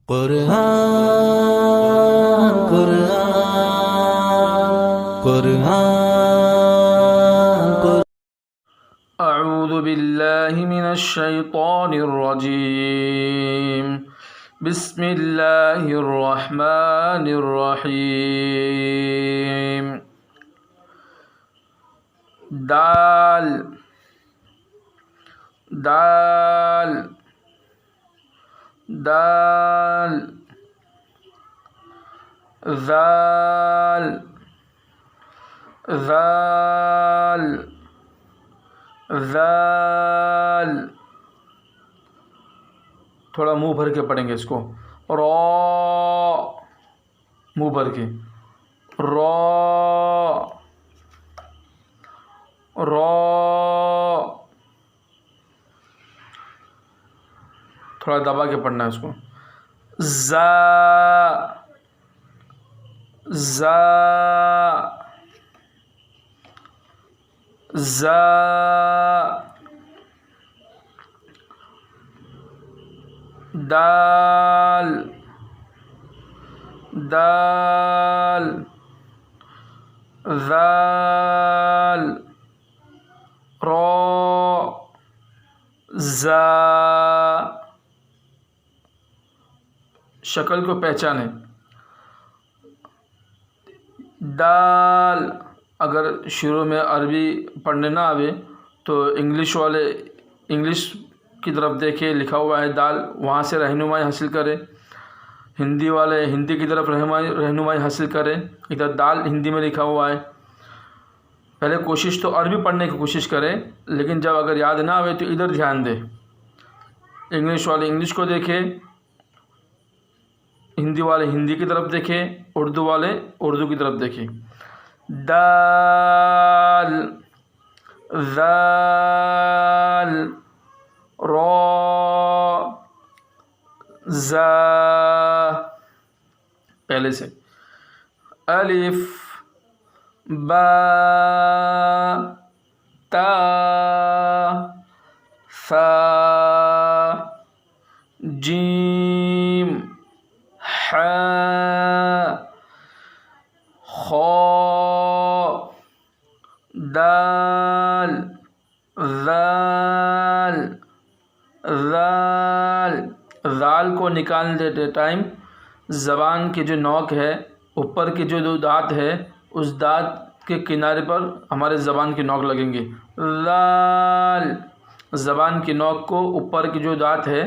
قرآن قرآن قرآن اعوذ باللہ من الشیطان الرجیم بسم اللہ الرحمن الرحیم دال دال دال ذال ذال ذال تھوڑا منہ بھر کے پڑھیں گے اس کو. را منہ بھر کے را را تھوڑا دبا کے پڑھنا ہے اس کو. زا زا زا دال دال ذال را زا. شکل کو پہچانیں. دال اگر شروع میں عربی پڑھنے نہ آوے تو انگلش والے انگلش کی طرف دیکھے لکھا ہوا ہے دال، وہاں سے رہنمائی حاصل کرے. ہندی والے ہندی کی طرف رہنمائی حاصل کرے. ادھر دال ہندی میں لکھا ہوا ہے. پہلے کوشش تو عربی پڑھنے کی کوشش کرے، لیکن جب اگر یاد نہ آوے تو ادھر دھیان دے. انگلش والے انگلش کو دیکھے، ہندی والے ہندی کی طرف دیکھے، اردو والے اردو کی طرف دیکھے. دال ذال را زا. پہلے سے الف با تا ثا جیم ح خا دال ذال ذال. ذال کو نکالنے دیتے ٹائم زبان کی جو نوک ہے، اوپر کی جو دو دانت ہے، اس دانت کے کنارے پر ہمارے زبان کی نوک لگیں گے. ذال زبان کی نوک کو اوپر کی جو دانت ہے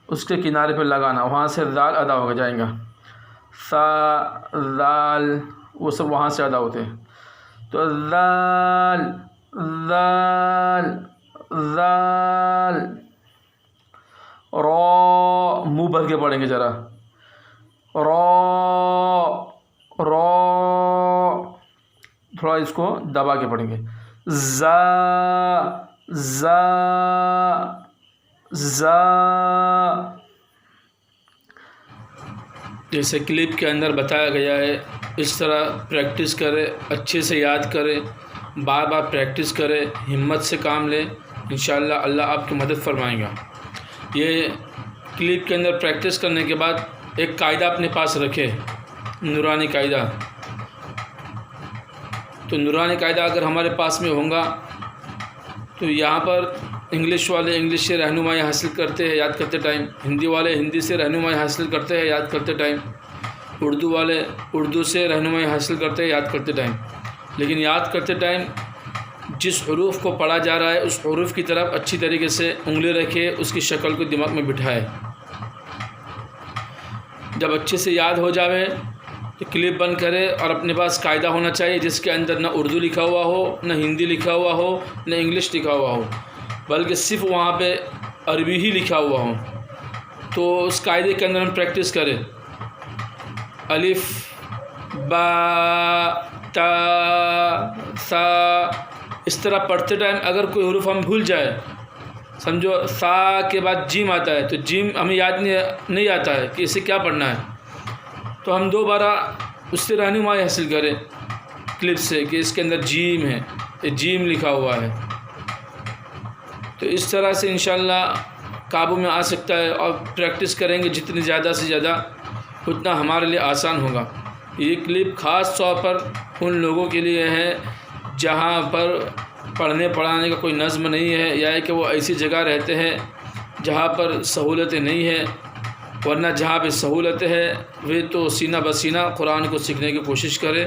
اس کے کنارے پہ لگانا، وہاں سے ذال ادا ہو جائیں گا. ثا ذال وہ سب وہاں سے ادا ہوتے ہیں. تو ذال ذال ذال. را منہ بھر کے پڑھیں گے ذرا. را را تھوڑا اس کو دبا کے پڑھیں گے. زا زا زا. جیسے کلپ کے اندر بتایا گیا ہے اس طرح پریکٹس کرے، اچھے سے یاد کرے، بار بار پریکٹس کرے، ہمت سے کام لے. انشاءاللہ اللہ آپ کی مدد فرمائیں گا. یہ کلپ کے اندر پریکٹس کرنے کے بعد ایک قاعدہ اپنے پاس رکھے، نورانی قاعدہ. تو نورانی قاعدہ اگر ہمارے پاس میں ہوگا تو یہاں پر انگلش والے انگلش سے رہنمائی حاصل کرتے ہیں یاد کرتے ٹائم، ہندی والے ہندی سے رہنمائی حاصل کرتے ہیں یاد کرتے ٹائم، اردو والے اردو سے رہنمائی حاصل کرتے ہیں یاد کرتے ٹائم. لیکن یاد کرتے ٹائم جس حروف کو پڑھا جا رہا ہے اس حروف کی طرف اچھی طریقے سے انگلی رکھے، اس کی شکل کو دماغ میں بٹھائے. جب اچھے سے یاد ہو جاوے تو کلپ بند کرے، اور اپنے پاس قاعدہ ہونا چاہیے جس کے اندر نہ اردو لکھا ہوا ہو، نہ ہندی لکھا ہوا ہو، نہ انگلش لکھا ہوا ہو، بلکہ صرف وہاں پہ عربی ہی لکھا ہوا ہو. تو اس قاعدے کے اندر ہم پریکٹس کریں. الف با تا ثا. اس طرح پڑھتے ٹائم اگر کوئی حروف ہم بھول جائے، سمجھو ثا کے بعد جیم آتا ہے تو جیم ہمیں یاد نہیں آتا ہے کہ اسے کیا پڑھنا ہے، تو ہم دوبارہ اس سے رہنمائی حاصل کریں کلپ سے کہ اس کے اندر جیم ہے، یہ جیم لکھا ہوا ہے. تو اس طرح سے انشاءاللہ قابو میں آ سکتا ہے، اور پریکٹس کریں گے جتنی زیادہ سے زیادہ اتنا ہمارے لیے آسان ہوگا۔ یہ کلپ خاص طور پر ان لوگوں کے لیے ہے جہاں پر پڑھنے پڑھانے کا کوئی نظم نہیں ہے، یا کہ وہ ایسی جگہ رہتے ہیں جہاں پر سہولتیں نہیں ہیں، ورنہ جہاں پہ سہولت ہے وہ تو سینہ بسینہ قرآن کو سیکھنے کی کوشش کرے،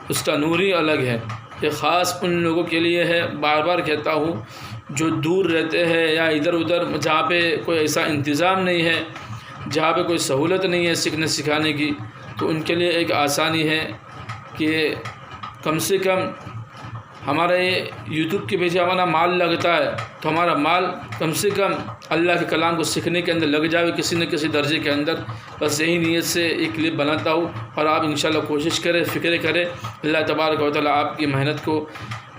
اس کا نور ہی الگ ہے۔ یہ خاص ان لوگوں کے لیے ہے، بار بار کہتا ہوں، جو دور رہتے ہیں یا ادھر ادھر جہاں پہ کوئی ایسا انتظام نہیں ہے، جہاں پہ کوئی سہولت نہیں ہے سیکھنے سکھانے کی، تو ان کے لیے ایک آسانی ہے کہ کم سے کم ہمارے یوٹیوب کے پیچھے ہمارا مال لگتا ہے، تو ہمارا مال کم سے کم اللہ کے کلام کو سیکھنے کے اندر لگ جائے کسی نہ کسی درجے کے اندر۔ بس یہی نیت سے ایک کلپ بناتا ہوں، اور آپ انشاءاللہ کوشش کریں، فکر کریں، اللہ تبارک و تعالیٰ آپ کی محنت کو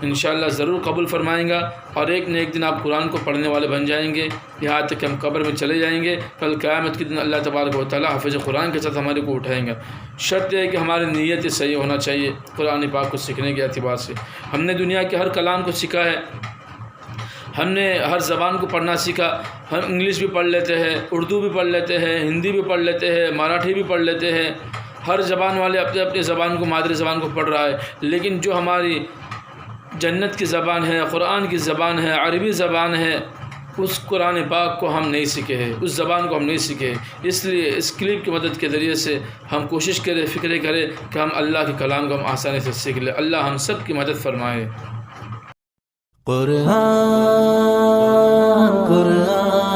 انشاءاللہ ضرور قبول فرمائیں گا، اور ایک نہ ایک دن آپ قرآن کو پڑھنے والے بن جائیں گے، یہاں تک کہ ہم قبر میں چلے جائیں گے، کل قیامت کے دن اللہ تبارک و تعالیٰ حافظ قرآن کے ساتھ ہمارے کو اٹھائیں گا۔ شرط یہ ہے کہ ہماری نیت صحیح ہونا چاہیے قرآن پاک کو سیکھنے کے اعتبار سے۔ ہم نے دنیا کے ہر کلام کو سیکھا ہے، ہم نے ہر زبان کو پڑھنا سیکھا، ہم انگلش بھی پڑھ لیتے ہیں، اردو بھی پڑھ لیتے ہیں، ہندی بھی پڑھ لیتے ہیں، مراٹھی بھی پڑھ لیتے ہیں، ہر زبان والے اپنے اپنے زبان کو، مادری زبان کو پڑھ رہا ہے، لیکن جو ہماری جنت کی زبان ہے، قرآن کی زبان ہے، عربی زبان ہے، اس قرآن پاک کو ہم نہیں سیکھے ہیں، اس زبان کو ہم نہیں سیکھے ہیں۔ اس لیے اس کلپ کی مدد کے ذریعے سے ہم کوشش کریں، فکر کریں کہ ہم اللہ کے کلام کو ہم آسانی سے سیکھ لیں۔ اللہ ہم سب کی مدد فرمائے۔ قرآن قرآن